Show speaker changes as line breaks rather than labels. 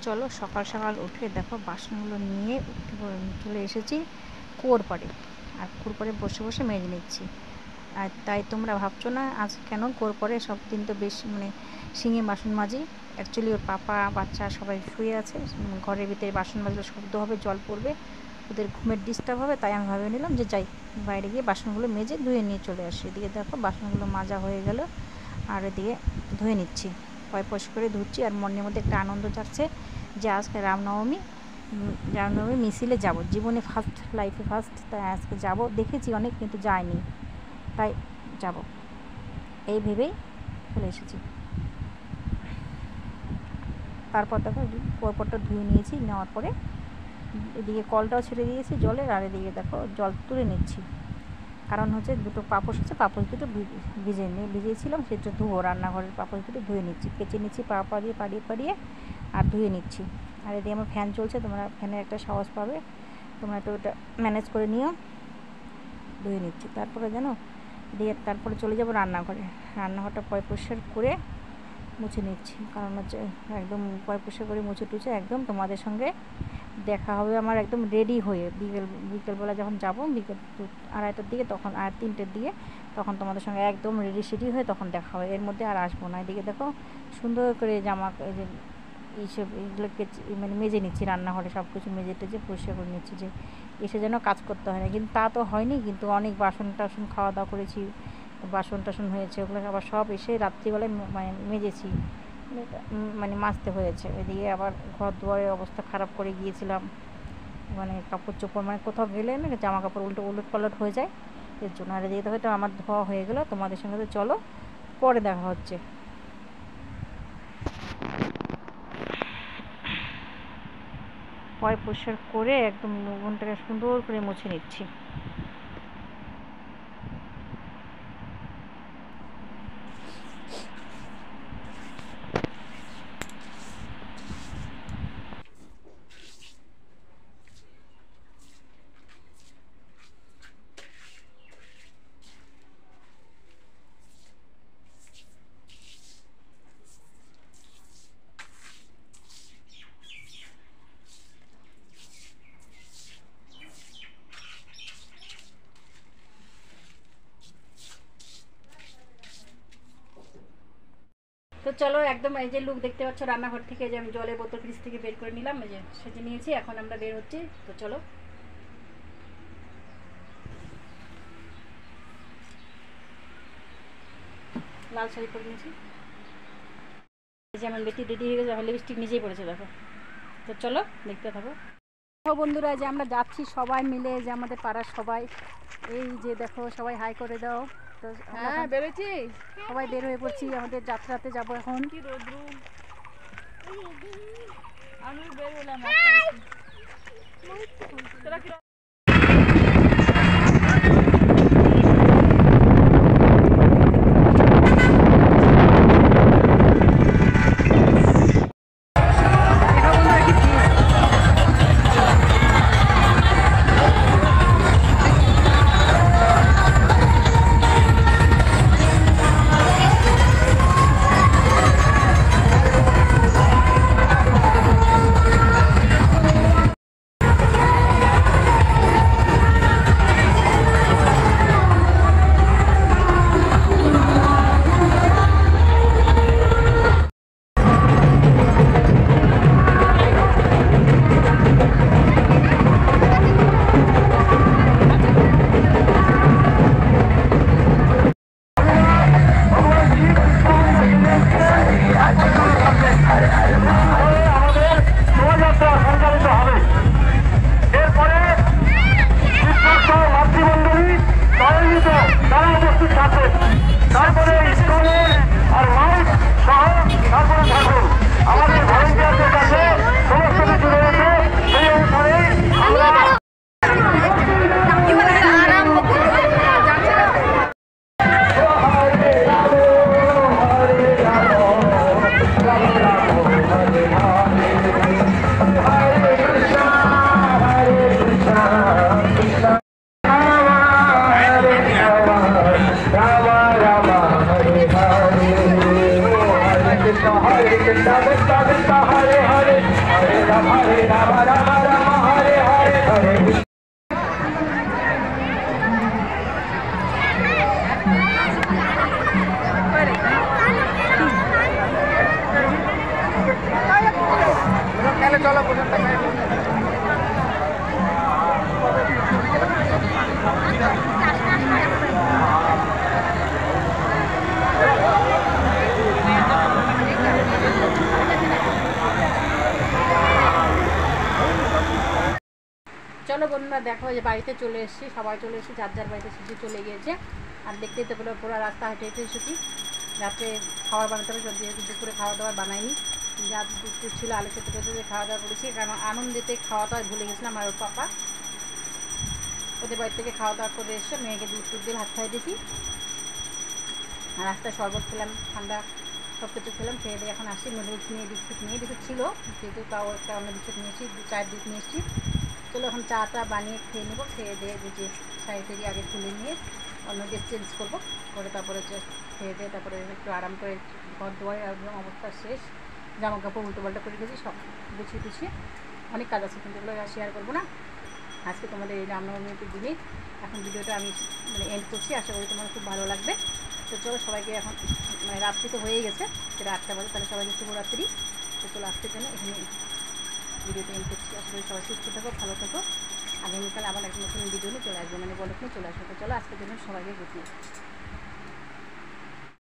চলো সকাল সকাল উঠে দেখো বাসনগুলো নিয়ে চলে এসেছি কুয়োর পাড়ে। আর কুয়োর পাড়ে বসে বসে মেজে নিচ্ছি। আর তাই তোমরা ভাবছো না আজ কেন কুয়োর পাড়ে সব দিন তো বেশ শিঙে বাসন মাজি। অ্যাকচুয়ালি ওর পাপা বাচ্চা সবাই শুয়ে আছে, ঘরের ভিতরে বাসন মাজলে শব্দ হবে, জল পড়বে, ওদের ঘুমের ডিস্টার্ব হবে। তাই আমি ভেবে নিলাম যে যাই বাইরে গিয়ে বাসনগুলো মেজে ধুয়ে নিয়ে চলে আসি। এদিকে দেখো বাসনগুলো মাজা হয়ে গেল আর এদিকে ধুয়ে নিচ্ছি, পয়পশ করে ধুচ্ছি। আর মনের মধ্যে একটা আনন্দ যাচ্ছে যে আজকে রামনবমী মিছিলে যাব, জীবনে ফার্স্ট, লাইফে ফার্স্ট। তাই আজকে যাব, দেখেছি অনেক কিন্তু যাইনি, তাই যাব এই ভেবেই চলে এসেছি। তারপর দেখো পরপরটা ধুয়ে নিয়েছি, নেওয়ার পরে এদিকে কলটাও ছেড়ে দিয়েছি জলের। আর এদিকে দেখো জল তুলে নিচ্ছি, কারণ হচ্ছে দুটো পাপোশ আছে, পাপোশ দুটো ভিজিয়েছিলাম, সেটা ধুবো। রান্নাঘরের পাপোশ দুটো ধুয়ে নিচ্ছি, কেচে নিচ্ছি পা দিয়ে পাড়িয়ে আর ধুয়ে নিচ্ছি। আর এদিকে আমার ফ্যান চলছে, তোমরা ফ্যানের একটা সাহস পাবে, তোমরা একটু ওটা ম্যানেজ করে নিও। ধুয়ে নিচ্ছি, তারপরে জানো দিয়ে তারপরে চলে যাবো রান্নাঘরটা পরিষ্কার করে মুছে নিচ্ছি। কারণ হচ্ছে একদম পরিষ্কার করে মুছে টুছে একদম তোমাদের সঙ্গে দেখা হবে আমার একদম রেডি হয়ে। বিকেলবেলা যখন যাবো, বিকেল 2:30টার দিকে, তখন আর 3টের দিকে, তখন তোমাদের সঙ্গে একদম রেডি হয়ে তখন দেখা হবে। এর মধ্যে আর আসবো না। এদিকে দেখো সুন্দর করে জামা এইসব এগুলোকে মেজে নিচ্ছি, রান্নাঘরে সব কিছু মেজে টেজে পরিষ্কার করে নিচ্ছি, যে এসে যেন কাজ করতে হয় না। কিন্তু তা তো হয়নি, কিন্তু অনেক বাসন টাসন খাওয়া দাওয়া করেছি, বাসন টাসন হয়েছে, ওগুলোকে আবার সব এসে রাত্রিবেলায় মেজেছি, মাজতে হয়েছে। এদিকে আবার ঘর দুয়ারের অবস্থা খারাপ করে গিয়েছিলাম, কাপড় চোপড় কোথাও গেলে না জামা কাপড় উলট পালট হয়ে যায়, এর জন্য। আর এদিকে হয়তো আমার ধোয়া হয়ে গেল, তোমাদের সঙ্গে তো চলো পরে দেখা হচ্ছে। পরিষ্কার করে একদম মনটাকে সুন্দর করে মুছে নিচ্ছি। তো চলো একদম এই যে লুক দেখতে পাচ্ছ রান্নাঘর থেকে, যে আমি জলের বোতল ফ্রিজ থেকে বের করে নিলাম, এই যে সেজে নিয়েছি, এখন আমরা বের হচ্ছি। তো চলো, লাল শাড়ি পরে নিয়েছি, এই যে আমার বেটি রেডি হয়ে গেছে, আমার লিপস্টিক নিজেই পড়েছে দেখো। তো চলো দেখতে থাকো। বন্ধুরা, যে আমরা যাচ্ছি সবাই মিলে, যে আমাদের পাড়ার সবাই, এই যে দেখো সবাই হাই করে দাও। তো হ্যাঁ বেরোচ্ছি, সবাই বের হয়ে পড়ছি, আমাদের যাত্রাতে যাবো এখন। কি রোদ্রু, আমি বের হলাম। Hare Krishna, Hare Krishna, Krishna Krishna, Hare Hare. চলো বন্ধুরা দেখো যে বাড়িতে চলে এসেছি, সবাই চলে এসেছি, যার যার বাড়িতে শিশু চলে গিয়েছে। আর দেখতেই তো পুরো রাস্তা হেঁটে হেঁটে এসেছি। রাত্রে খাবার বানাতে হবে, যেহেতু দুপুরে খাওয়া দাওয়া বানাইনি, যা দুপুর ছিল আলু খেতে খেতে খাওয়া দাওয়া করেছি, কারণ আনন্দেতে খাওয়া দাওয়া ভুলে গেছিলাম। আর ওর পাপা ওদের বাড়ি থেকে খাওয়া দাওয়া করে এসে মেয়েকে দুধ টুধ দিয়ে ভাত খাই দিয়েছি। আর রাস্তায় শরবত খেলাম, ঠান্ডা সব কিছু খেলাম। খেয়ে দিয়ে এখন আসি, নুডলস নিয়ে বিস্কুট ছিল, যেহেতু তাও একটা অন্য বিস্কুট নিয়েছি, চায়ের দুধ নিয়ে এসেছি। চলো এখন চাটা বানিয়ে খেয়ে নেবো। খেয়ে দিয়ে যে শাড়ি আগে খুলে নিয়ে অন্য ড্রেস চেঞ্জ করবো, করে তারপরে খেয়ে দিয়ে তারপরে একটু আরাম করে ঘর দুয়ারে একদম অবস্থা শেষ, জামা কাপড় উল্টো পাল্টা করে গেছি, সব গুছিয়ে অনেক কাজ আছে, কিন্তু এগুলো শেয়ার করবো না আজকে তোমাদের এই রামনবমীর দিনে। এখন ভিডিওটা আমি এন্ড করছি, আশা করি তোমার খুব ভালো লাগবে। তো চলো সবাইকে, এখন রাত্রি তো হয়েই গেছে, সেটা 8টা বাজে, তাহলে সবাইকে শুভরাত্রি। তো চলো আজকের জন্য এখানে ভিডিওটা এন্ড করছি। আশা করি সবাই সুস্থ থাকো, ভালো থাকো। আগামীকাল আবার একটা নতুন ভিডিও নিয়ে চলে আসবো, বলক নিয়ে চলে আসবো। তো চলো আজকের জন্য সবাইকে গুড নাইট।